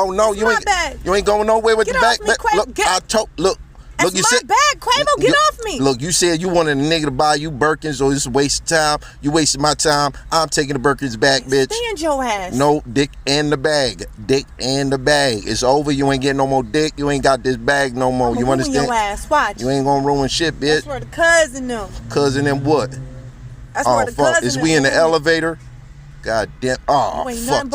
Oh no, you ain't. You ain't going nowhere with the bag. Look, I told. Look, you said bag, Quavo. Get off me. Look, you said you wanted a nigga to buy you Birkins, or it's a waste of time. You wasted my time. I'm taking the Birkins back, bitch. Stand your ass. No, dick and the bag. Dick and the bag. It's over. You ain't getting no more dick. You ain't got this bag no more. You understand? Your ass. Watch. You ain't gonna ruin shit, bitch. That's where the cousin them. Cousin them what? That's where the cousin. Is we in the elevator? God damn. Oh fuck.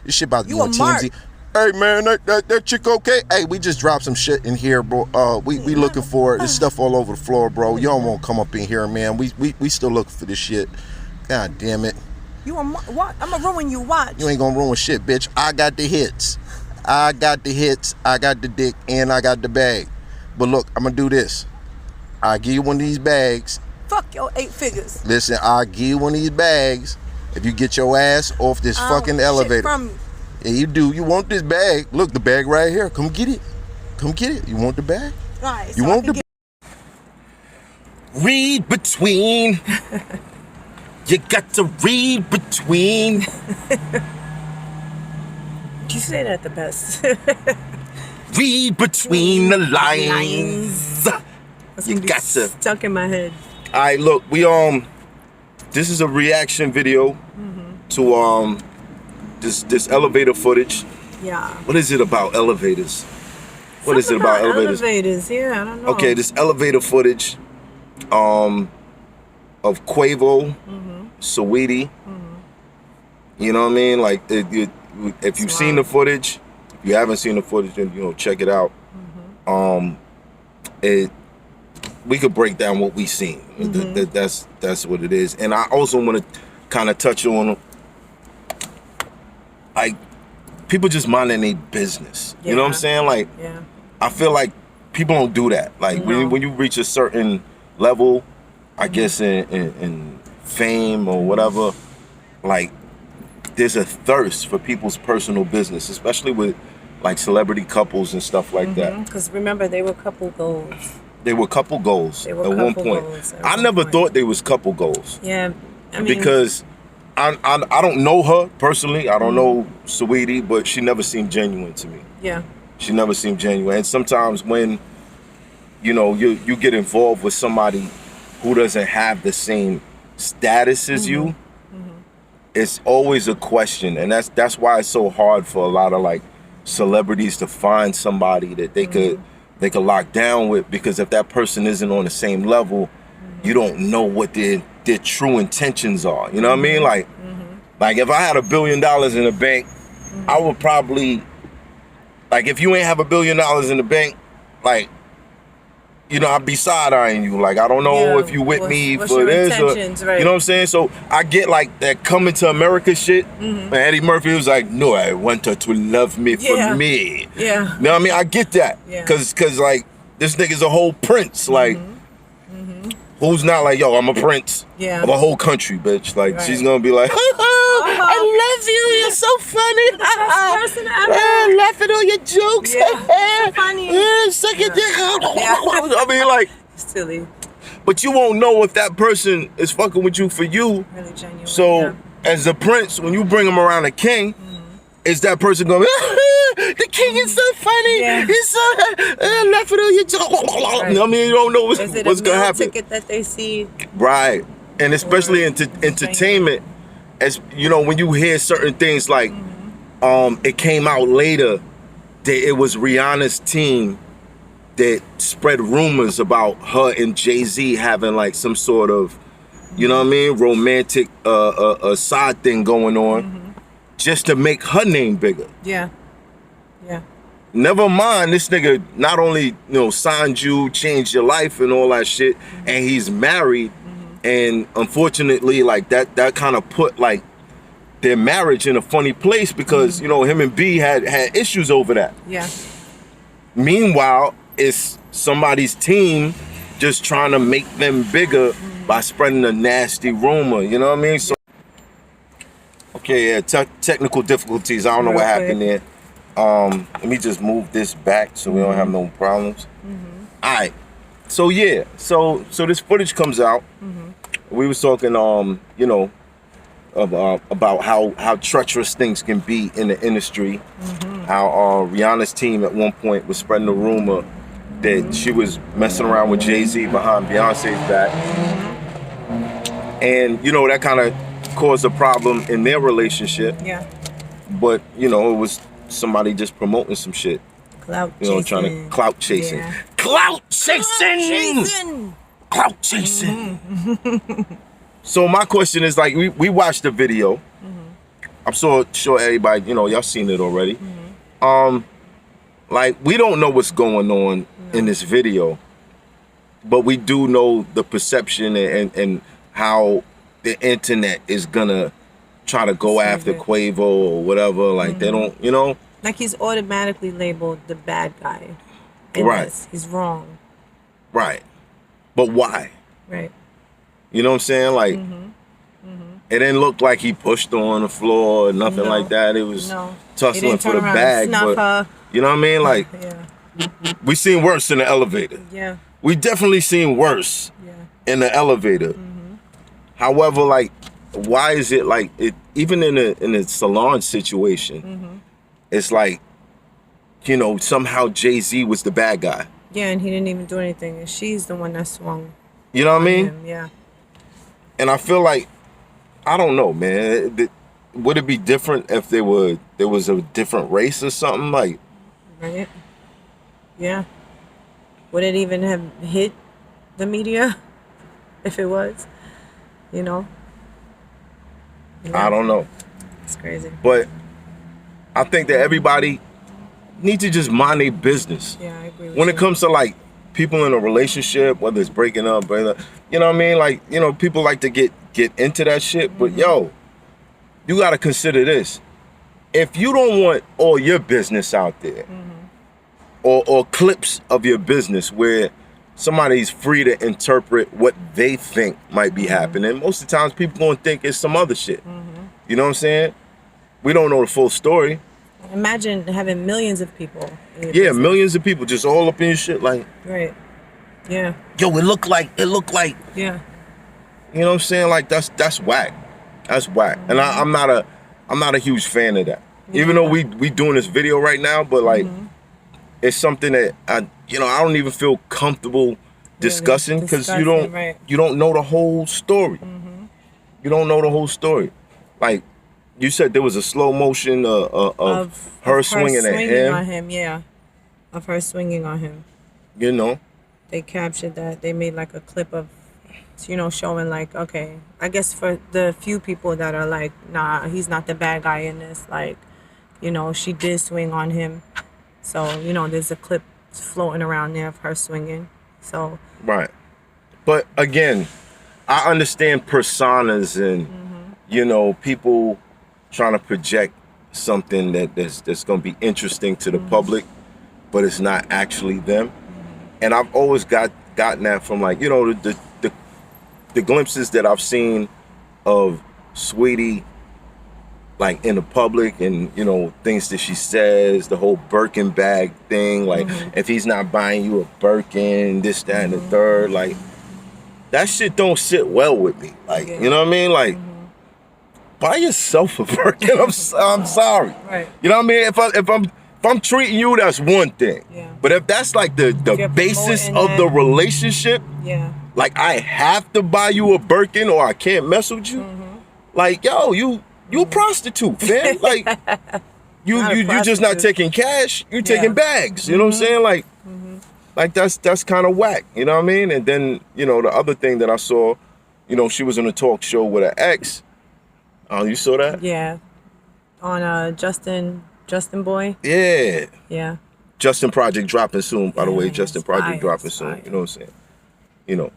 This shit about to be on TMZ. Hey man, that chick okay? Hey, we just dropped some shit in here, bro. We looking for it. There's stuff all over the floor, bro. Y'all won't come up in here, man. We still looking for this shit. God damn it. What? I'm gonna ruin you. Watch. You ain't gonna ruin shit, bitch. I got the hits. I got the hits. I got the dick, and I got the bag. But look, I'm gonna do this. I'll give you one of these bags. Fuck your 8 figures. Listen, I'll give you one of these bags if you get your ass off this fucking elevator. From you. Yeah, you do. You want this bag? Look, the bag right here. Come get it. Come get it. You want the bag? Right. You want the bag? Read between. You got to read between. You say that the best. Read between the lines. You got to. Stuck in my head. All right, look, this is a reaction video to this elevator footage. Yeah. What is it about elevators? What is it about elevators? Yeah, I don't know. Okay, this elevator footage of Quavo, Saweetie. You know what I mean? Like, if you've seen the footage, if you haven't seen the footage, then check it out. We could break down what we seen. That's what it is. And I also want to kind of touch on, like, people just minding their business. You know what I'm saying? Like, I feel like people don't do that. Like, when you reach a certain level, I guess in fame or whatever, like, there's a thirst for people's personal business, especially with like celebrity couples and stuff like that. Because remember, they were couple goals. They were couple goals at one point. I never thought they was couple goals. Yeah, I mean, because I don't know her personally. I don't know Saweetie, but she never seemed genuine to me. Yeah, she never seemed genuine. And sometimes when you get involved with somebody who doesn't have the same status as you, it's always a question, and that's why it's so hard for a lot of like celebrities to find somebody that they could lock down with, because if that person isn't on the same level, you don't know what their true intentions are. You know what I mean? Like if I had $1 billion in the bank, I would probably, like, if you ain't have $1 billion in the bank, like, I'd be side-eyeing you. Like, I don't know if you with me for this. Or, right. You know what I'm saying? So I get like that Coming to America shit. And Eddie Murphy was like, no, I want her to love me for me. Yeah. You know what I mean? I get that. Yeah. Cause like, this nigga's a whole prince. Like, who's not like, yo, I'm a prince of a whole country, bitch. Like, she's gonna be like, I love you. You're so funny. Person ever. Laughing at all your jokes. So funny. Suck your dick. I mean, like, silly. But you won't know if that person is fucking with you for you. Really genuine. So, as a prince, when you bring him around a king, is that person going, the king is so funny. He's so laughing at all your jokes. I mean, you don't know what's going to happen. Ticket that they see. Right. And especially into entertainment, as when you hear certain things like, it came out later that it was Rihanna's team that spread rumors about her and Jay-Z having like some sort of, romantic side thing going on, just to make her name bigger. Yeah. Yeah. Never mind, this nigga not only signed you, changed your life and all that shit, and he's married, and unfortunately, like that kind of put like their marriage in a funny place, because him and B had issues over that. Yeah. Meanwhile, it's somebody's team just trying to make them bigger by spreading a nasty rumor. You know what I mean? So, okay, yeah, technical difficulties. I don't know what happened there. Let me just move this back so we don't have no problems. All right. So yeah, so this footage comes out. We was talking, about how treacherous things can be in the industry, how Rihanna's team at one point was spreading the rumor that she was messing around with Jay-Z behind Beyonce's back. And, you know, that kind of caused a problem in their relationship. Yeah. But, you know, it was somebody just promoting some shit. Clout You know, chasing. trying to clout chasing. Yeah. Clout chasing! Clout chasing! So my question is, like, we watched the video. I'm sure everybody, you know, y'all seen it already. Like, we don't know what's going on in this video, but we do know the perception and how the internet is gonna try to go after Quavo or whatever. Like, they don't, you know. Like, he's automatically labeled the bad guy. Right. This. He's wrong. Right. But why? Right. You know what I'm saying? Like, it didn't look like he pushed her on the floor or nothing like that. It was tussling for the bag. But, you know what I mean? Like, we seen worse in the elevator. Yeah. We definitely seen worse in the elevator. However, like, why is it like it? Even in a salon situation, it's like, you know, somehow Jay-Z was the bad guy. Yeah, and he didn't even do anything, and she's the one that swung. You know what I mean? Him. Yeah. And I feel like, I don't know, man. Would it be different if there was a different race or something? Like, right? Yeah. Would it even have hit the media if it was? You know? Yeah. I don't know. It's crazy. But I think that everybody needs to just mind their business. Yeah, I agree with When you. it comes to, like, people in a relationship, whether it's breaking up, you know what I mean? Like, you know, people like to get into that shit. But, yo, you got to consider this. If you don't want all your business out there, or clips of your business where somebody's free to interpret what they think might be happening, most of the times people gonna think it's some other shit. You know what I'm saying? We don't know the full story. Imagine having millions of people. In your Yeah, business. millions of people just all up in your shit. Like, Right. Yeah. yo, it looked like. Yeah. You know what I'm saying? Like, that's whack. That's whack. And I'm not a huge fan of that. Even though we doing this video right now, but like, it's something that I don't even feel comfortable discussing because you don't know the whole story. You don't know the whole story. Like, you said there was a slow motion of her swinging at him. On him, yeah. Of her swinging on him. You know. They captured that. They made like a clip of, you know, showing like, okay, I guess for the few people that are like, nah, he's not the bad guy in this. Like, you know, she did swing on him. So, you know, there's a clip floating around there of her swinging. So. Right. But again, I understand personas and, you know, people trying to project something that's going to be interesting to the public, but it's not actually them. And I've always gotten that from, like, you know, the glimpses that I've seen of Saweetie, like, in the public, and, you know, things that she says, the whole Birkin bag thing, like, if he's not buying you a Birkin, this, that, and the third, like, that shit don't sit well with me. Like, you know what I mean? Like, buy yourself a Birkin. I'm sorry. Right. You know what I mean? If I'm treating you, that's one thing. Yeah. But if that's like the basis of the relationship, like, I have to buy you a Birkin or I can't mess with you, like, yo, you a prostitute, fam. Like, you just not taking cash, you taking bags. You know what I'm saying? Like that's kind of whack. You know what I mean? And then, you know, the other thing that I saw, you know, she was on a talk show with her ex. Oh, you saw that? Yeah. On Justin Boy. Yeah. Yeah. Justin Project dropping soon, by the way. Justin Project fire, dropping soon. fire. You know what I'm saying? You know,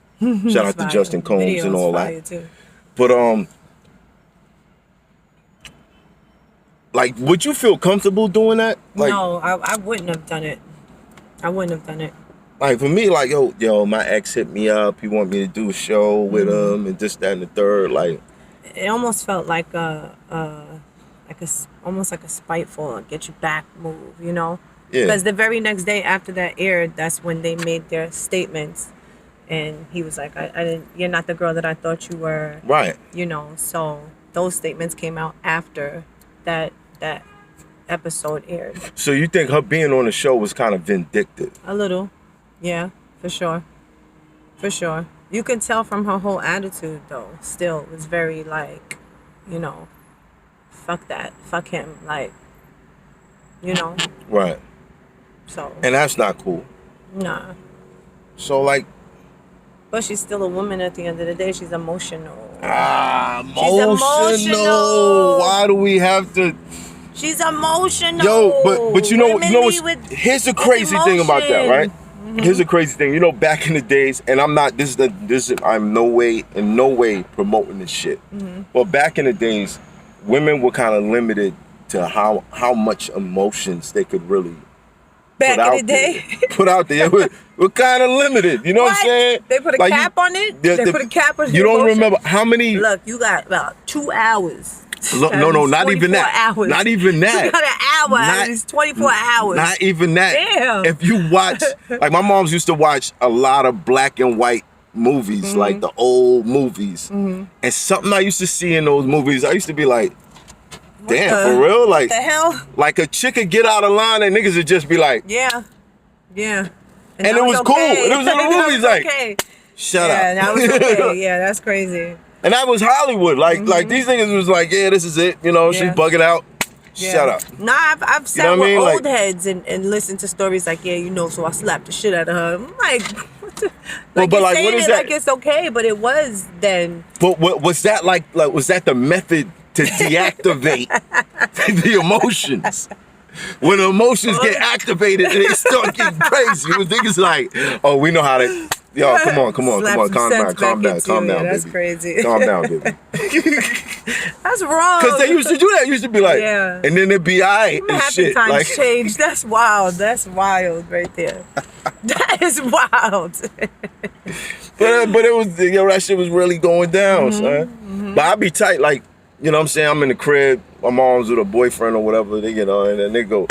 shout out to Fire. Justin Combs Video's and all fire that. too. But like, would you feel comfortable doing that? Like, No, I wouldn't have done it. I wouldn't have done it. Like, for me, like, yo, my ex hit me up. He wanted me to do a show with him and this, that, and the third. Like, It almost felt like almost like a spiteful get you back move, you know? Yeah. Because the very next day after that aired, that's when they made their statements, and he was like, "I didn't. You're not the girl that I thought you were." right. You know. So those statements came out after that episode aired. So you think her being on the show was kind of vindictive? A little. Yeah, for sure. For sure. You can tell from her whole attitude, though. Still, it was very, like, you know, fuck that. Fuck him. Like, you know? Right. So. And that's not cool. Nah. So, like. But she's still a woman at the end of the day. She's emotional. Emotional. Why do we have to? She's emotional. Yo, but you know what's, here's the crazy thing about that, right? Mm-hmm. Here's the crazy thing. You know, back in the days, and I'm not I'm in no way promoting this shit. Mm-hmm. But back in the days, women were kind of limited to how much emotions they could really back in the day put out there. We're kind of limited. You know what I'm saying? They put a like cap on it? They put a cap on it? You don't remember how many? Look, you got about 2 hours. No, not even that. Hours. Not even that. You got an hour. It's 24 hours. Not even that. Damn. If you watch, like my mom's used to watch a lot of black and white movies, Mm-hmm. like the old movies. Mm-hmm. And something I used to see in those movies, I used to be like, damn, for real? Like, what the hell? Like a chick could get out of line and niggas would just be like, yeah. And it was cool. And it was in the movies like, okay. Shut up. Yeah, that was okay. Yeah, that's crazy. And that was Hollywood. Like these niggas was like, yeah, this is it. You know, she's bugging out. Yeah. Shut up. Nah, I've sat You know what with I mean? old heads and listened to stories like, yeah, you know, so I slapped the shit out of her. I'm like, what the? Like, but you're like, saying what is it that? like it's okay, but it was then. But what was that like was that the method to deactivate the emotions? When the emotions get activated and they start getting crazy, when niggas like, oh, we know how to. Yo, come on, calm down, That's baby. crazy. Calm down, baby. That's wrong. Because they used to do that. Used to be like, Yeah. and then it'd be alright and Happy shit. times Like, change. That's wild. That's wild right there. That is wild. but it was, that shit was really going down, son. But I'd be tight, like, you know what I'm saying? I'm in the crib, my mom's with a boyfriend or whatever, they get on, and then they go,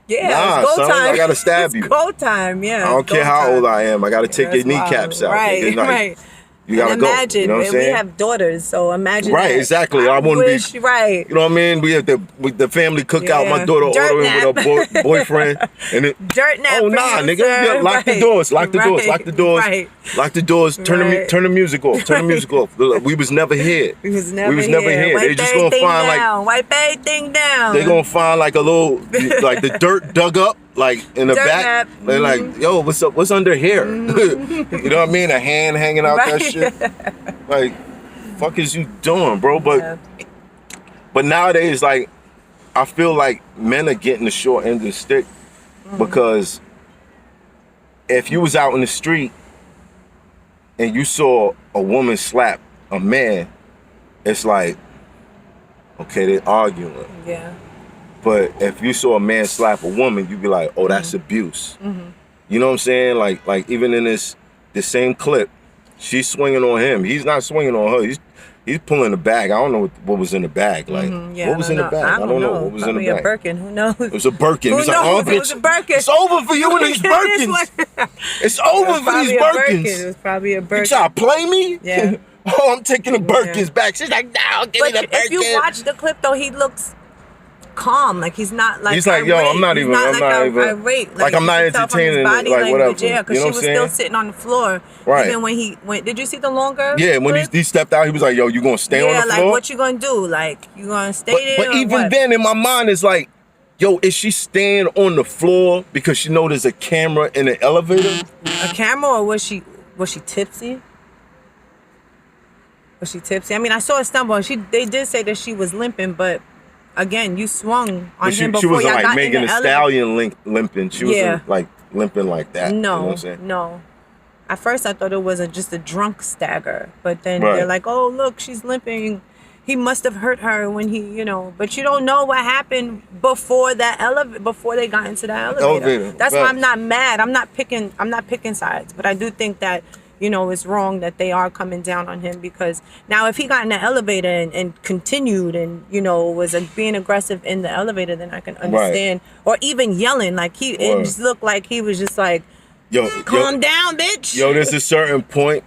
Yeah, it's go son, time. I gotta stab you. It's go time, yeah. I don't care how old I am, I gotta take your kneecaps out. Right, nigga. Like, right. You gotta and go. imagine, You know what I'm saying? we have daughters, so imagine Right, that. exactly. I wouldn't wish, be. right. You know what I mean? We have the family cookout. Yeah. My daughter Dirt ordering with her boyfriend, and it. Dirt nap. Oh for nah, you, nigga! sir. Yeah, lock the Right. doors. Lock the doors. Lock the doors. Right. Lock the doors. Turn Right. the music off. Turn the music off. We was never here. We was never here. Wipe They just gonna everything find down. Wipe everything down. they gonna find like a little like the dirt dug up like in the Dirt back. nap. They're like, yo, what's up? What's under here? You know what I mean? A hand hanging out that Right. shit. Like, fuck is you doing, bro? But Yeah. but nowadays, like, I feel like men are getting the short end of the stick because if you was out in the street and you saw a woman slap a man, it's like, okay, they're arguing. Yeah. But if you saw a man slap a woman, you'd be like, oh, that's abuse. You know what I'm saying? Like even in the same clip, she's swinging on him. He's not swinging on her. He's pulling the bag. I don't know what was in the bag. Like, Yeah, what was in the bag? I don't know what was in the Probably bag. a Birkin. Who knows? It was a Birkin. Who It's knows? like, oh, It was bitch, a Birkin. it's over for you and these Birkins. It's over for these It Birkins. was probably a You Birkin. try to play me? Yeah. Oh, I'm taking the Birkins back. She's like, no, give me But the Birkin. if you watch the clip, though, he looks calm. Like he's not like. He's like, yo, irate. I'm not He's even. I'm not even. irate. Like, I'm you not can tell from his entertaining it. body Like, language, whatever. yeah, because You know she what was I'm still saying? sitting on the floor. Right. Even when he went. Did you see the longer? Yeah, when clip? he stepped out, he was like, yo, you gonna stay on the Yeah, floor? like what you gonna do? Like you gonna stay there? But or even what? then, in my mind, it's like, yo, is she staying on the floor because she know there's a camera in the elevator? A camera, or was she tipsy? Was she tipsy? I mean, I saw her stumble. They did say that she was limping, but again, you swung on But him she before wasn't y'all like got Megan in Thee the elevator. Stallion limping. She wasn't like limping like that. No, You know what I'm saying? no. At first, I thought it was just a drunk stagger, but then Right. they're like, "Oh, look, she's limping. He must have hurt her when he, But you don't know what happened before before they got into that elevator. That's why Right. I'm not mad. I'm not picking sides, but I do think that it's wrong that they are coming down on him, because now if he got in the elevator and continued and was being aggressive in the elevator, then I can understand. Or even yelling, like it just looked like he was just like, Yo, calm down, bitch. Yo, there's a certain point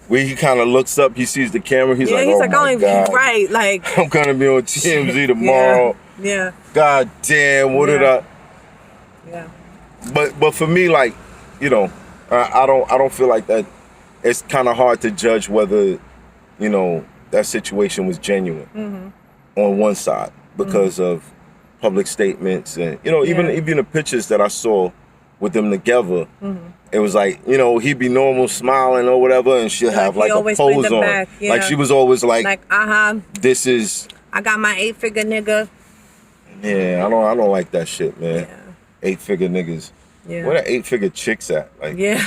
where he kind of looks up, he sees the camera, he's Yeah, like, he's oh like, my I don't God. even, right, like. I'm gonna be on TMZ tomorrow. Yeah. God damn, what did I? Yeah. But for me, like, you know, I don't feel like that. It's kind of hard to judge whether, you know, that situation was genuine on one side because of public statements and, you know, even the pictures that I saw with them together. It was like, you know, he'd be normal smiling or whatever, and she'll have like a pose on. Back, yeah. Like she was always like, this is. I got my 8-figure nigga. Yeah, I don't like that shit, man. Yeah. 8-figure niggas. Yeah. Where the 8-figure chicks at? Like, yeah.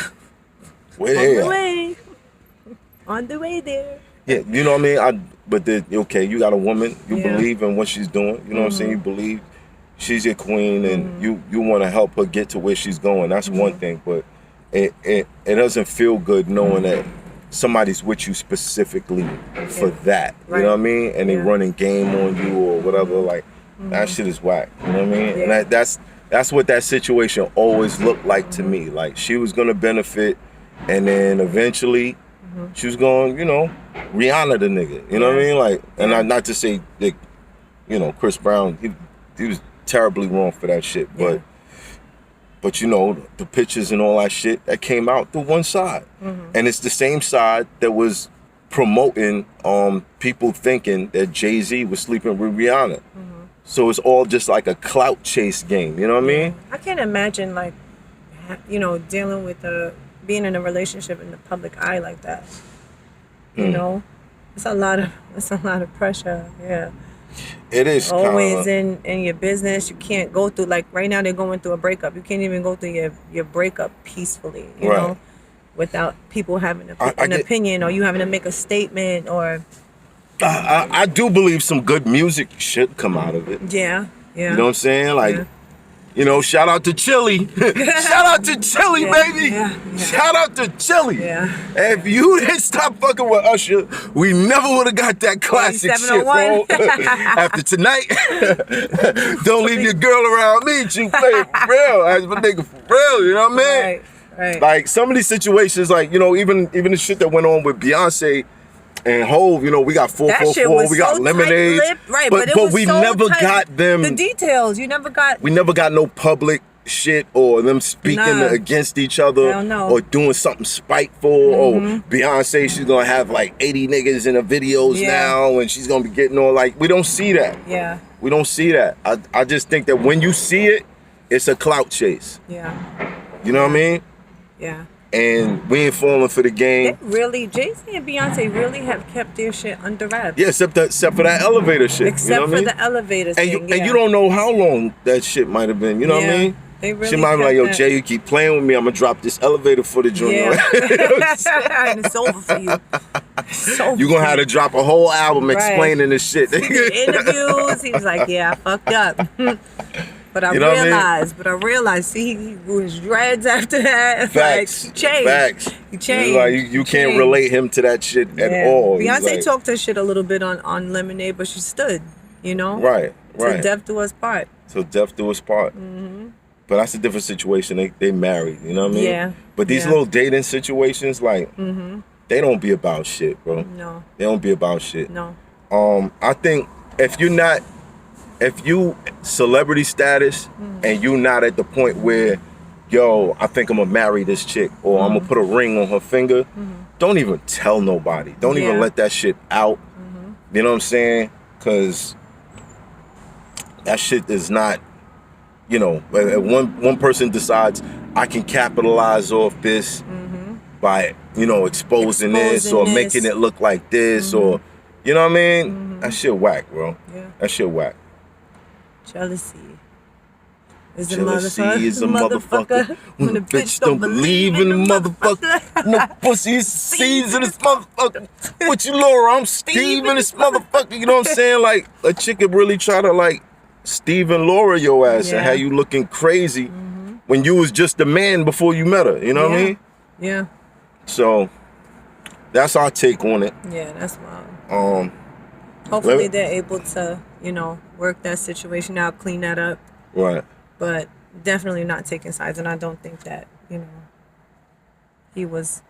Where they at? On the way there. Yeah, you know what I mean? Okay, you got a woman, you Yeah. believe in what she's doing, you know what I'm saying? You believe she's your queen and you want to help her get to where she's going. That's one thing, but it doesn't feel good knowing that somebody's with you specifically for that. You know what I mean? And they running game on you or whatever. Like that shit is whack. You know what I mean? Yeah. And that's what that situation always looked like to me. Like she was gonna benefit, and then eventually she was going, you know, Rihanna the nigga. You know what I mean? Like, and not to say that, you know, Chris Brown, he was terribly wrong for that shit, but you know, the pictures and all that shit that came out through one side. And it's the same side that was promoting people thinking that Jay-Z was sleeping with Rihanna. So it's all just like a clout chase game, you know what I mean? I can't imagine, like, you know, dealing with being in a relationship in the public eye like that. You know? It's a lot of pressure, yeah. It is always in your business. You can't go through, like right now they're going through a breakup. You can't even go through your breakup peacefully, you know, without people having an opinion or you having to make a statement or. I do believe some good music should come out of it. Yeah. You know what I'm saying? Like, you know, shout out to Chili. Shout out to Chili, baby. Shout out to Chili. If you didn't stop fucking with Usher, we never would have got that classic shit, bro. After tonight, don't leave your girl around me. You play it for real. As my nigga for real, you know what I mean? Right. Like some of these situations, like, you know, even the shit that went on with Beyonce and Hove, you know, we got 444, we got Lemonade, but we never got them. The details, you never got. We never got no public shit or them speaking against each other or doing something spiteful. Or Beyonce, she's gonna have like 80 niggas in her videos now, and she's gonna be getting all like. We don't see that. Yeah. We don't see that. I just think that when you see it, it's a clout chase. Yeah. You know what I mean? Yeah. And we ain't falling for the game. They really, Jay-Z and Beyonce really have kept their shit under wraps. Yeah, except for that elevator shit. Except you know what for I mean? the elevator thing. And you don't know how long that shit might have been. You know what I mean? They really she might be like, yo, Jay, you keep playing with me. I'm gonna drop this elevator footage on you. And it's over for you. You're gonna have to drop a whole album explaining this shit. Interviews, he was like, yeah, I fucked up. But I realized, see, he grew his dreads after that. Facts. Like, he changed. Facts. He changed. Like, you can't relate him to that shit at all. Beyonce talked her shit a little bit on Lemonade, but she stood, you know? Right. Till death do us part. Till death do us part. But that's a different situation. They married, you know what I mean? Yeah. But these little dating situations, like, they don't be about shit, bro. No. They don't be about shit. No. I think if you celebrity status and you not at the point where, yo, I think I'm gonna marry this chick or I'm gonna put a ring on her finger, don't even tell nobody. Don't even let that shit out. You know what I'm saying? Because that shit is not, you know, one person decides I can capitalize off this by, you know, exposing this or making it look like this or, you know what I mean? That shit whack, bro. Yeah. That shit whack. Jealousy is a motherfucker when the bitch don't believe in the motherfucker. No pussy seeds in this motherfucker. What you, Laura? I'm Steve in this motherfucker. You know what I'm saying? Like, a chick could really try to, like, Steve and Laura your ass and have you looking crazy when you was just a man before you met her. You know what I mean? Yeah. So, that's our take on it. Yeah, that's wild. Hopefully they're able to, you know, work that situation out, clean that up. Right. But definitely not taking sides. And I don't think that, you know, he was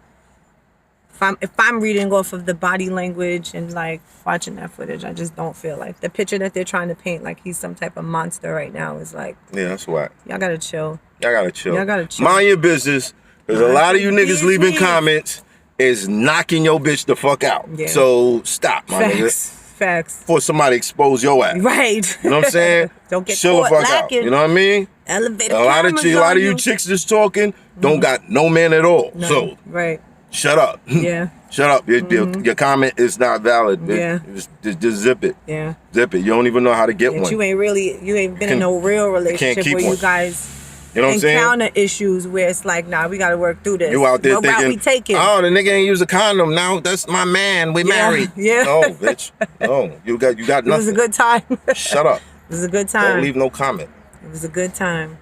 if I'm reading off of the body language and like watching that footage, I just don't feel like the picture that they're trying to paint like he's some type of monster right now is like, Yeah, that's whack. y'all gotta chill. Y'all gotta chill. Y'all gotta chill. Mind your business. There's a lot of you niggas leaving business. comments is knocking your bitch the fuck out. Yeah. So stop, my nigga. Facts. Before somebody expose your ass. Right. You know what I'm saying? Don't get chill the caught fuck out. lacking. You know what I mean? Elevator A lot cameras of on you you. chicks that's talking don't got no man at all. No. So Right. shut up. Yeah. Shut up. Your comment is not valid. Yeah. Just zip it. Yeah. Zip it. You don't even know how to get That one. you ain't been in no real relationship keep where one. you guys You know what I'm saying? encounter issues where it's like, nah, we gotta work through this. You out there what route we thinking, taking? oh, the nigga ain't use a condom. Now that's my man. We married. Yeah. No, bitch. No, you got It nothing. was a good time. Shut up. It was a good time. Don't leave no comment. It was a good time.